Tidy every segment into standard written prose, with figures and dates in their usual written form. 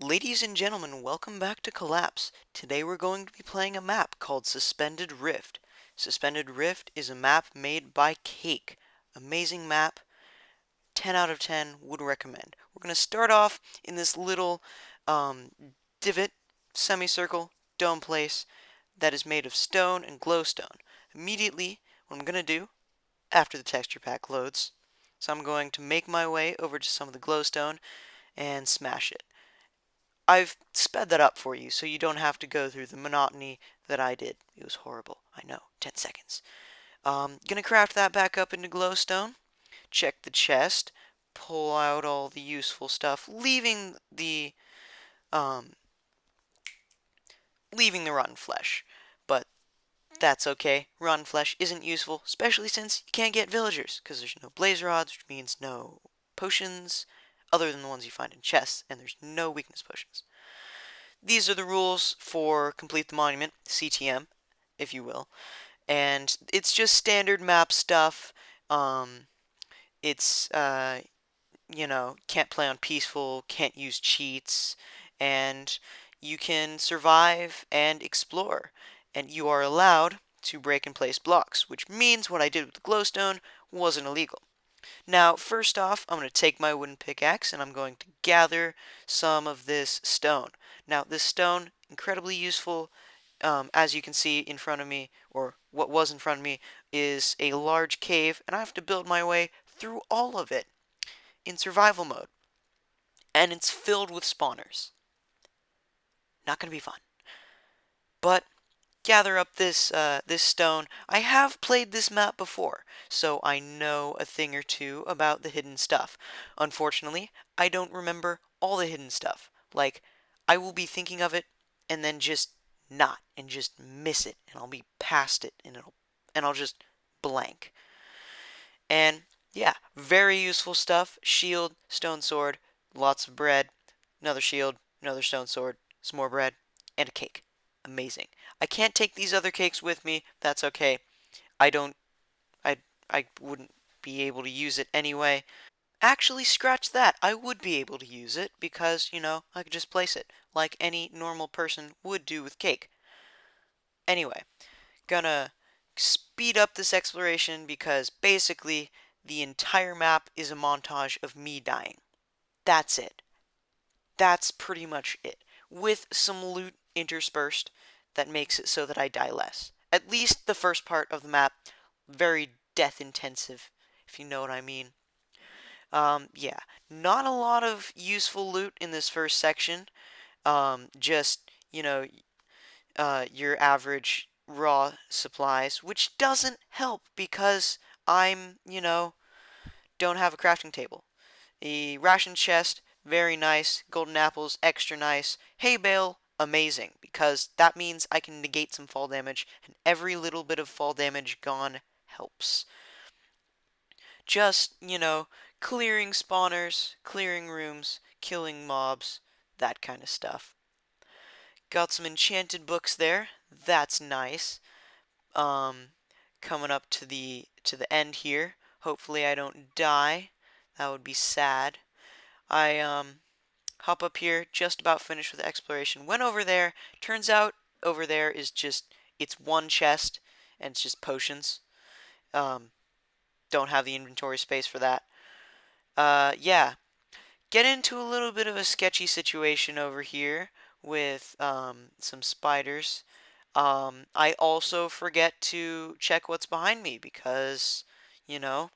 Ladies and gentlemen, welcome back to Collapse. Today we're going to be playing a map called Suspended Rift. Suspended Rift is a map made by Cake. Amazing map, 10 out of 10, would recommend. We're going to start off in this little um, divot, semicircle, dome place that is made of stone and glowstone. Immediately, what I'm going to do, after the texture pack loads, so I'm going to make my way over to some of the glowstone and smash it. I've sped that up for you so you don't have to go through the monotony that I did. It was horrible. I know. 10 seconds. Gonna craft that back up into glowstone. Check the chest. Pull out all the useful stuff, um, leaving the rotten flesh. But that's okay. Rotten flesh isn't useful, especially since you can't get villagers, because there's no blaze rods, which means no potions other than the ones you find in chests, and there's no weakness potions. These are the rules for Complete the Monument, CTM, if you will. And it's just standard map stuff. Um, it's, can't play on peaceful, can't use cheats, and you can survive and explore. And you are allowed to break and place blocks, which means what I did with the glowstone wasn't illegal. Now, first off, I'm going to take my wooden pickaxe and I'm going to gather some of this stone. Now, this stone, incredibly useful. As you can see in front of me, or what was in front of me, is a large cave, and I have to build my way through all of it in survival mode. And it's filled with spawners. Not going to be fun. But gather up this stone. I have played this map before, so I know a thing or two about the hidden stuff. Unfortunately, I don't remember all the hidden stuff. Like, I will be thinking of it and then just not and just miss it, and I'll be past it and I'll just blank. And yeah, very useful stuff. Shield, stone sword, lots of bread, another shield, another stone sword, some more bread, and a cake. Amazing. I can't take these other cakes with me. That's okay. I don't I I wouldn't be able to use it anyway. Actually, scratch that. I would be able to use it because, I could just place it like any normal person would do with cake. Anyway, gonna speed up this exploration because basically the entire map is a montage of me dying. That's it. That's pretty much it. With some loot interspersed that makes it so that I die less. At least the first part of the map, very death intensive, if you know what I mean. Yeah, not a lot of useful loot in this first section. Just, your average raw supplies, which doesn't help because I'm, don't have a crafting table. The ration chest, very nice. Golden apples, extra nice. Hay bale, amazing, because that means I can negate some fall damage, and every little bit of fall damage gone helps. Just, clearing spawners, clearing rooms, killing mobs, that kind of stuff. Got some enchanted books there. That's nice. Um, Coming up to the end here. Hopefully I don't die. That would be sad. I hop up here, just about finished with the exploration. Went over there. Turns out over there is it's one chest and it's just potions. Um, don't have the inventory space for that. Yeah, get into a little bit of a sketchy situation over here with some spiders. I also forget to check what's behind me because, you know,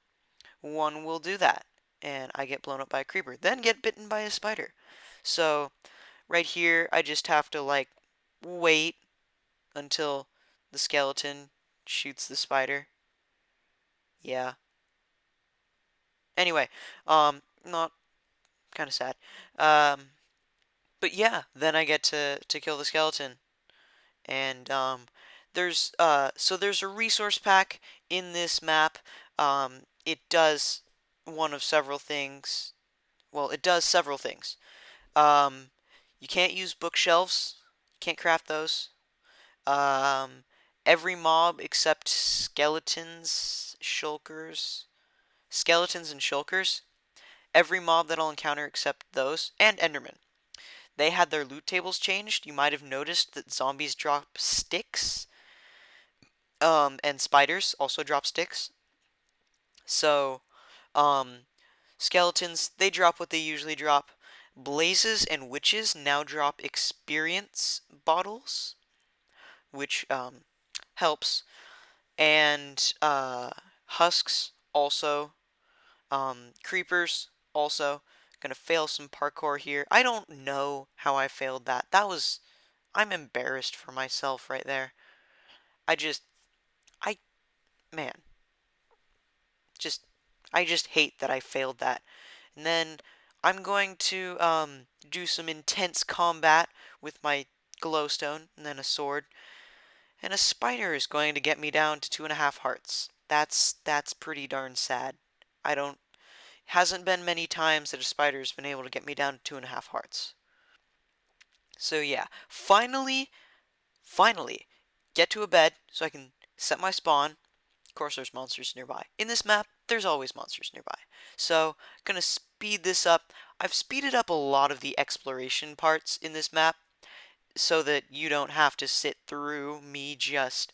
one will do that. And I get blown up by a creeper, then get bitten by a spider. So, right here, I just have to, like, wait until the skeleton shoots the spider. Yeah. Anyway, not kind of sad. Um, but yeah, then I get to kill the skeleton. And there's a resource pack in this map. It does one of several things. Well, it does several things. Um, you can't use bookshelves. You can't craft those. Um, every mob except skeletons and shulkers. Every mob that I'll encounter except those, and Enderman. they had their loot tables changed. You might have noticed that zombies drop sticks, and spiders also drop sticks. So, skeletons, they drop what they usually drop. Blazes and witches now drop experience bottles, which helps. And husks also. Creepers also. Gonna fail some parkour here. I don't know how I failed that. I'm embarrassed for myself right there. I just, I, man, just, I just hate that I failed that. And then I'm going to do some intense combat with my glowstone and then a sword. And a spider is going to get me down to 2.5 hearts. That's pretty darn sad. I don't Hasn't been many times that a spider's been able to get me down to 2.5 hearts. So yeah, finally, get to a bed so I can set my spawn. Of course there's monsters nearby. In this map, there's always monsters nearby. So, gonna speed this up. I've speeded up a lot of the exploration parts in this map so that you don't have to sit through me just,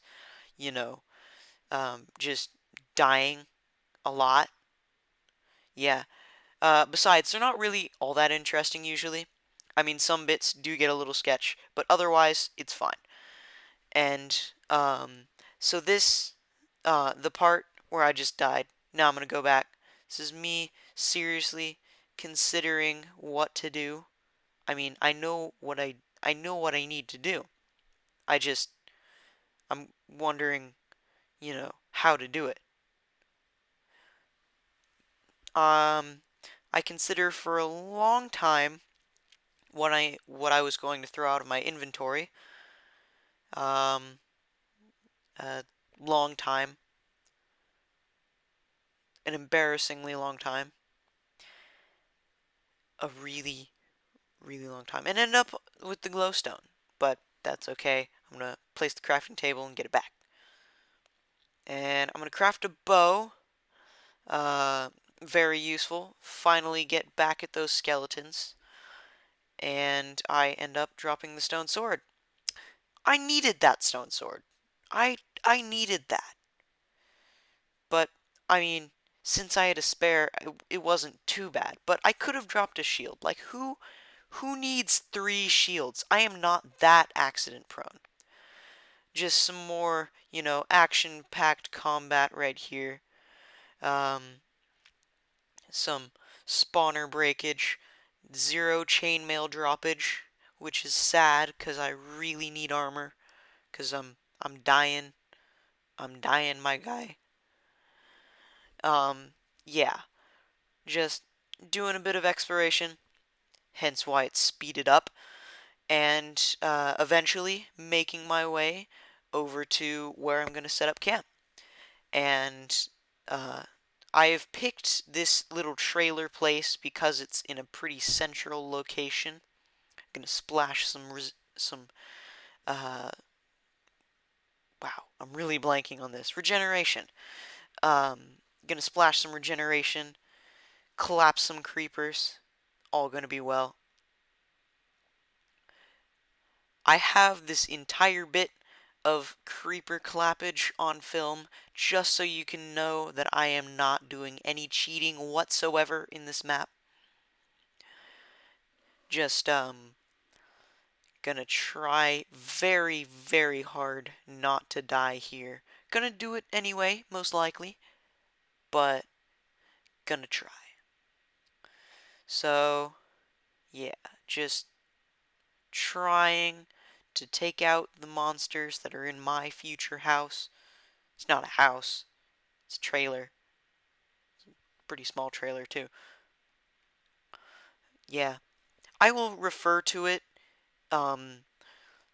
you know, just dying a lot. Yeah. Besides, they're not really all that interesting usually. I mean, some bits do get a little sketch, but otherwise, it's fine. And, so the part where I just died, now I'm gonna go back. This is me seriously considering what to do. I mean, I know what I need to do. I just, I'm wondering, how to do it. I consider for a long time what I was going to throw out of my inventory. Um, a long time, an embarrassingly long time, a really, really long time, and end up with the glowstone. But that's okay. I'm gonna place the crafting table and get it back. And I'm gonna craft a bow. Uh, Very useful. Finally get back at those skeletons. And I end up dropping the stone sword. I needed that stone sword. I needed that. But, I mean, since I had a spare, it wasn't too bad. But I could have dropped a shield. Like, who needs 3 shields? I am not that accident prone. Just some more, action-packed combat right here. Some spawner breakage. 0 chainmail droppage, which is sad, because I really need armor. Because I'm dying. I'm dying, my guy. Yeah. Just doing a bit of exploration, hence why it's speeded up, and eventually making my way over to where I'm going to set up camp. And uh, I have picked this little trailer place because it's in a pretty central location. I'm going to splash some uh, wow, I'm really blanking on this. Regeneration. Gonna splash some regeneration, collapse some creepers, all gonna be well. I have this entire bit of creeper clappage on film just so you can know that I am not doing any cheating whatsoever in this map. Just gonna try very, very hard not to die here. Gonna do it anyway, most likely, but gonna try. So, yeah, just trying to take out the monsters that are in my future house. It's not a house, it's a trailer. Pretty small trailer, too. Yeah. I will refer to it, um,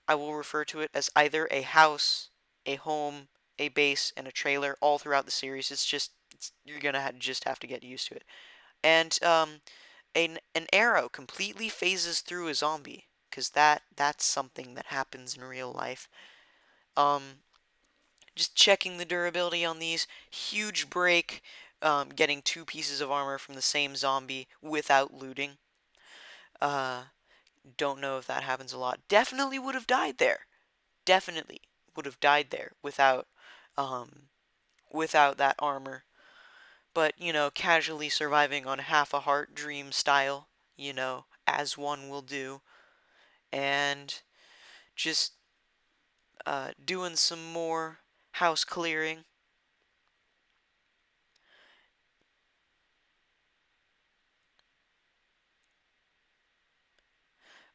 I will refer to it as either a house, a home, a base, and a trailer all throughout the series. You're gonna just have to get used to it. And, an arrow completely phases through a zombie, because that's something that happens in real life. Um, just checking the durability on these. Huge break, getting 2 pieces of armor from the same zombie without looting. Uh, Don't know if that happens a lot. Definitely would have died there. Definitely would have died there um, without that armor. But, casually surviving on half a heart dream style, as one will do. And just doing some more house clearing.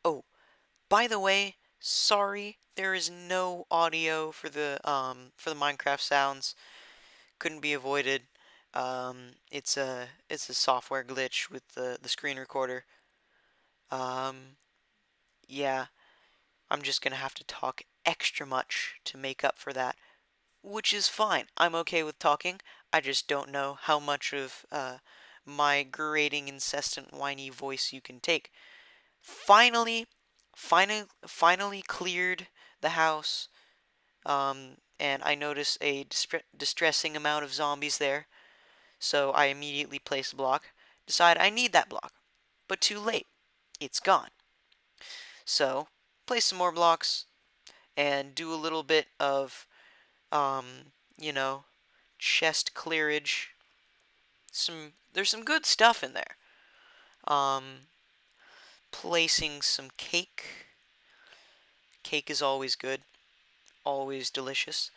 Oh, by the way, sorry, there is no audio for the Minecraft sounds. Couldn't be avoided. It's a software glitch with the screen recorder. Um, yeah, I'm just gonna have to talk extra much to make up for that, which is fine. I'm okay with talking. I just don't know how much of my grating, incessant, whiny voice you can take. Finally, finally cleared the house. And I notice a distressing amount of zombies there. So I immediately place a block. Decide I need that block, but too late. It's gone. So place some more blocks and do a little bit of, you know, chest clearage. There's some good stuff in there. Um, Placing some cake. Cake is always good, always delicious.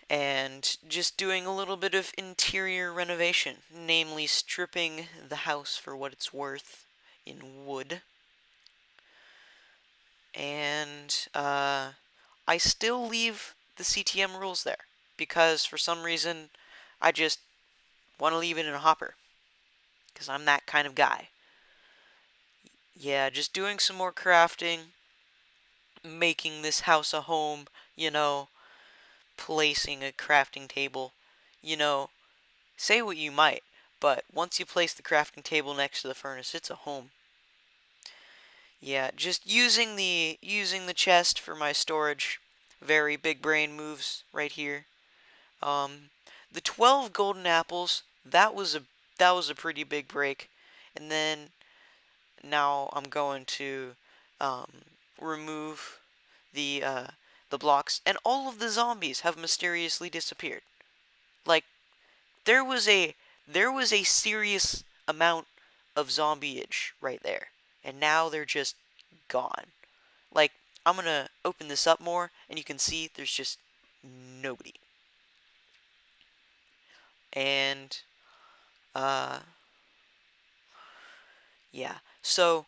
And just doing a little bit of interior renovation, namely stripping the house for what it's worth in wood. And I still leave the CTM rules there because for some reason I just want to leave it in a hopper because I'm that kind of guy. Yeah, just doing some more crafting, making this house a home, placing a crafting table, you know, say what you might, but once you place the crafting table next to the furnace, it's a home. Yeah, just using the chest for my storage. Very big brain moves right here. Um, the 12 golden apples, that was a pretty big break. And then now I'm going to um, remove the uh, the blocks, and all of the zombies have mysteriously disappeared. Like there was a there was a serious amount of zombieage right there, and now they're just gone. Like I'm gonna open this up more, and you can see there's just nobody. And uh, yeah. So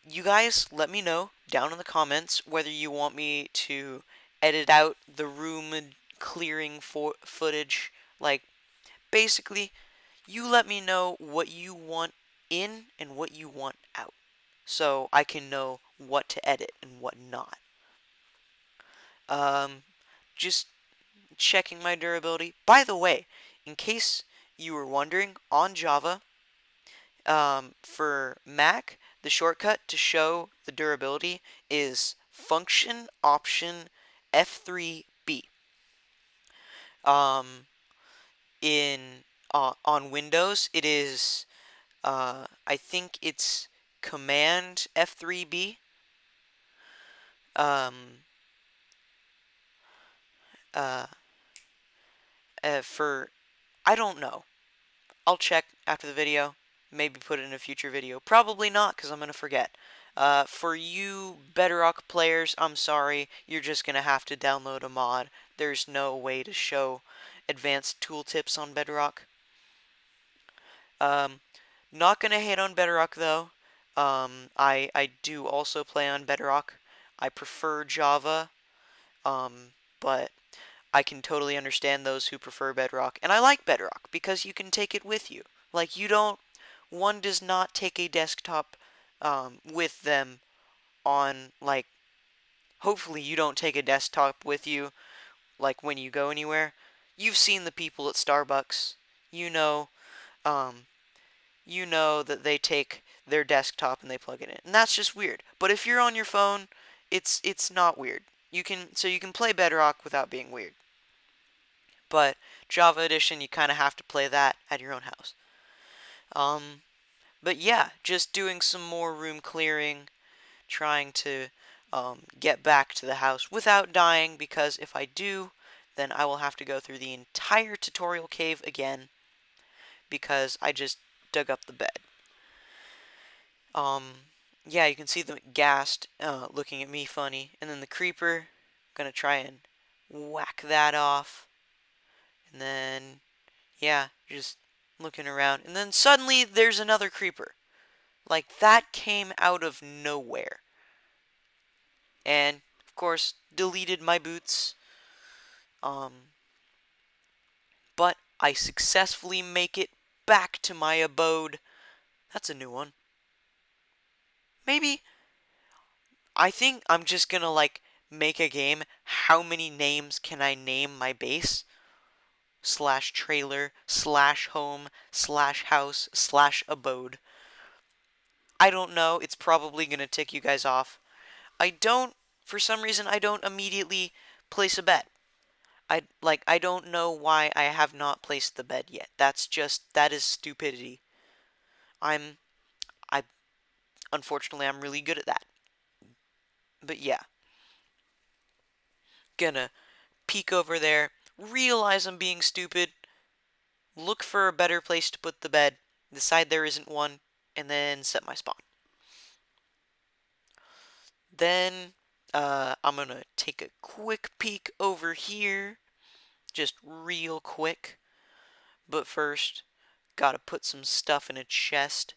you guys let me know down in the comments whether you want me to edit out the room clearing footage. Like basically, you let me know what you want in and what you want out, so I can know what to edit and what not. Um, just checking my durability. By the way, in case you were wondering, on Java, for Mac, the shortcut to show the durability is function option F3B. Um, in on Windows, it is I think it's command F3B. Um, uh, for I don't know. I'll check after the video. Maybe put it in a future video. Probably not, because I'm going to forget. For you Bedrock players, I'm sorry. You're just going to have to download a mod. There's no way to show advanced tooltips on Bedrock. Um, Not going to hate on Bedrock, though. I do also play on Bedrock. I prefer Java, but I can totally understand those who prefer Bedrock. And I like Bedrock because you can take it with you. Like, one does not take a desktop with them on, like, hopefully you don't take a desktop with you, like, when you go anywhere. You've seen the people at Starbucks. You know, um, you know that they take their desktop and they plug it in. And that's just weird. But if you're on your phone, it's not weird. You can play Bedrock without being weird. But Java Edition, you kind of have to play that at your own house. Um, But yeah, just doing some more room clearing, trying to get back to the house without dying, because if I do, then I will have to go through the entire tutorial cave again because I just dug up the bed. Yeah, you can see them gassed, looking at me funny, and then the creeper, gonna try and whack that off, and then, yeah, just looking around, and then suddenly there's another creeper. Like, that came out of nowhere. And, of course, deleted my boots. But I successfully make it back to my abode. That's a new one. Maybe, I think I'm just gonna, like, make a game. How many names can I name my base? Slash trailer, slash home, slash house, slash abode. I don't know. It's probably gonna tick you guys off. For some reason, I don't immediately place a bet. I don't know why I have not placed the bed yet. That is stupidity. I'm, I, unfortunately, I'm really good at that. But yeah, gonna peek over there, realize I'm being stupid, look for a better place to put the bed, decide there isn't one, and then set my spawn. Then, I'm gonna take a quick peek over here, just real quick. But first, gotta put some stuff in a chest.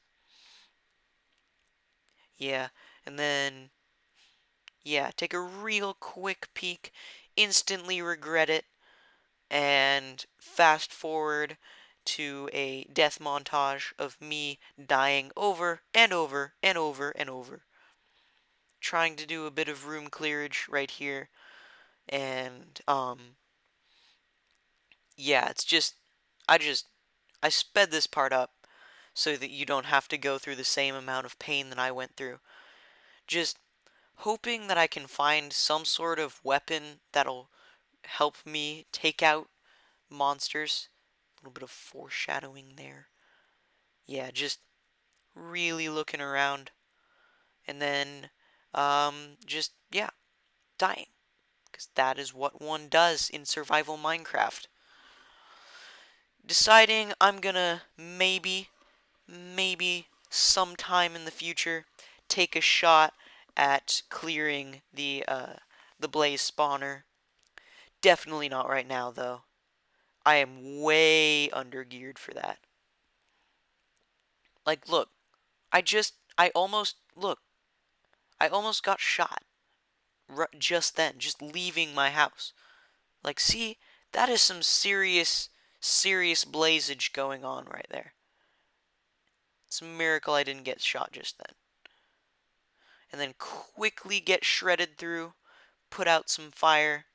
Yeah, and then, yeah, take a real quick peek, instantly regret it, and fast forward to a death montage of me dying over and over and over and over. Trying to do a bit of room clearage right here, and, yeah, it's just, I sped this part up so that you don't have to go through the same amount of pain that I went through. Just hoping that I can find some sort of weapon that'll help me take out monsters. A little bit of foreshadowing there. Yeah, just really looking around. And then, just, yeah, dying. Because that is what one does in survival Minecraft. Deciding I'm gonna maybe sometime in the future take a shot at clearing the blaze spawner. Definitely not right now, though. I am way under geared for that. Like, look, I almost got shot just then, just leaving my house. Like, see, that is some serious blazage going on right there. It's a miracle I didn't get shot just then. And then quickly get shredded through, put out some fire,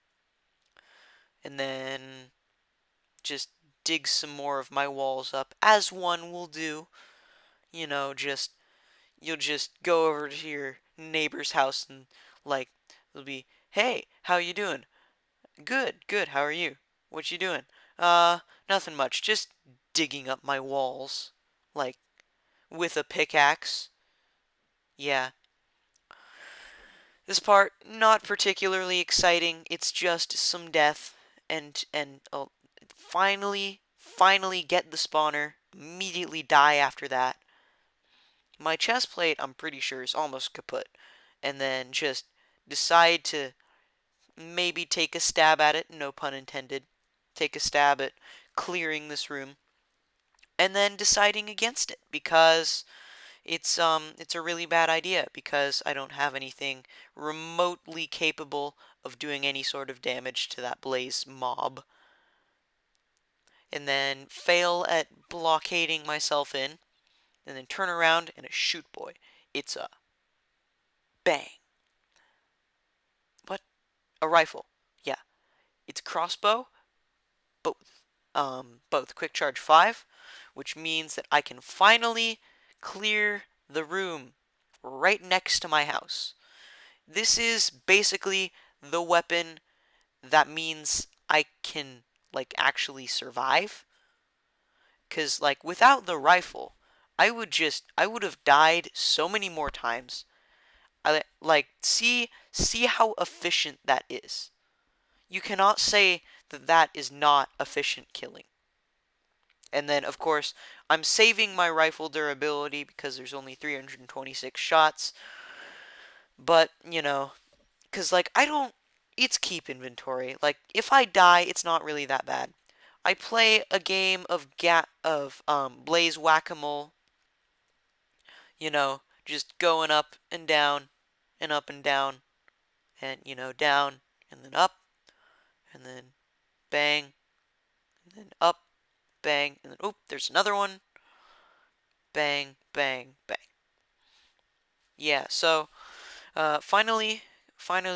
and then just dig some more of my walls up, as one will do. You know, you'll just go over to your neighbor's house and, like, it'll be, hey, how you doing? Good, good, how are you? What you doing? Nothing much, just digging up my walls, like, with a pickaxe. Yeah. This part, not particularly exciting, it's just some death, and finally get the spawner, immediately die after that. My chest plate, I'm pretty sure, is almost kaput. And then just decide to maybe take a stab at it, no pun intended. Take a stab at clearing this room. And then deciding against it because it's a really bad idea because I don't have anything remotely capable of doing any sort of damage to that blaze mob. And then fail at blockading myself in, and then turn around and a shoot boy. It's a bang. What? A rifle. Yeah. It's a crossbow. Both. Both. Quick charge 5, which means that I can finally clear the room right next to my house. This is basically the weapon that means I can, like, actually survive. Because, like, without the rifle, I would have died so many more times. See how efficient that is. You cannot say that that is not efficient killing. And then, of course, I'm saving my rifle durability because there's only 326 shots. But, because, like, it's keep inventory. Like, if I die, it's not really that bad. I play a game of Blaze Whack-A-Mole, just going up and down and up and down and, down and then up and then bang and then up, bang, and then, oop, there's another one. Bang, bang, bang. Yeah, so finally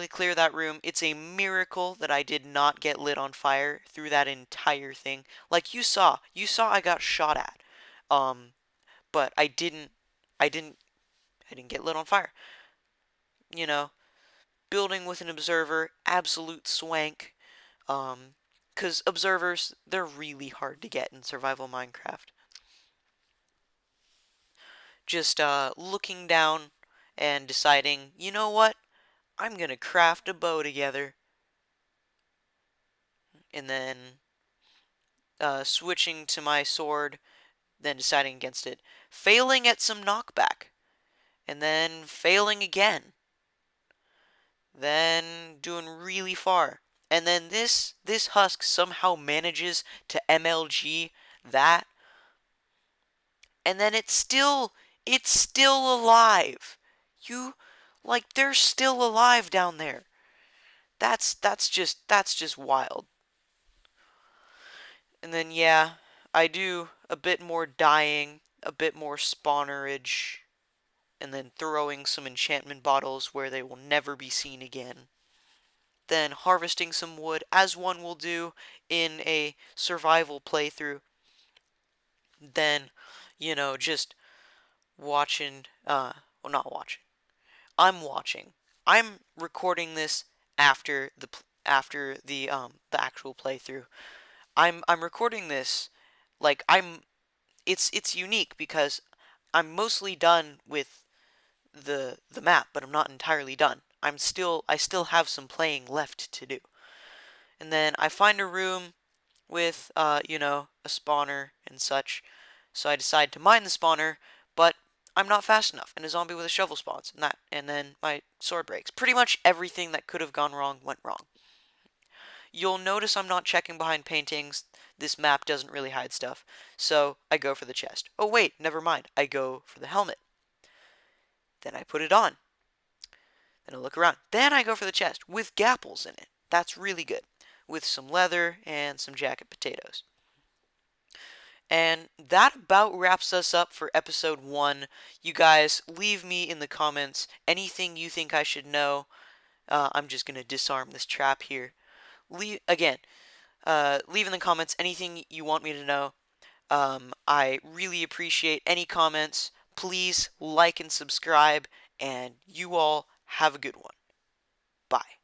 clear that room. It's a miracle that I did not get lit on fire through that entire thing. Like you saw I got shot at. But I didn't get lit on fire. You know, building with an observer, absolute swank. 'Cause observers, they're really hard to get in survival Minecraft. Just looking down and deciding, you know what? I'm gonna craft a bow together. And then switching to my sword, then deciding against it. Failing at some knockback. And then failing again. Then doing really far. And then this husk somehow manages to MLG that. And then it's still alive. They're still alive down there. That's just wild. And then yeah, I do a bit more dying, a bit more spawnerage, and then throwing some enchantment bottles where they will never be seen again. Then harvesting some wood, as one will do in a survival playthrough. Then, just watching, well, not watching. I'm watching. I'm recording this after the actual playthrough. I'm recording this like it's unique because I'm mostly done with the map, but I'm not entirely done. I still have some playing left to do. And then I find a room with a spawner and such. So I decide to mine the spawner, but I'm not fast enough, and a zombie with a shovel spawns, and then my sword breaks. Pretty much everything that could have gone wrong went wrong. You'll notice I'm not checking behind paintings. This map doesn't really hide stuff, so I go for the chest. Oh wait, never mind. I go for the helmet. Then I put it on. Then I look around. Then I go for the chest with gapples in it. That's really good. With some leather and some jacket potatoes. And that about wraps us up for episode 1. You guys, leave me in the comments anything you think I should know. I'm just going to disarm this trap here. Leave in the comments anything you want me to know. I really appreciate any comments. Please like and subscribe, and you all have a good one. Bye.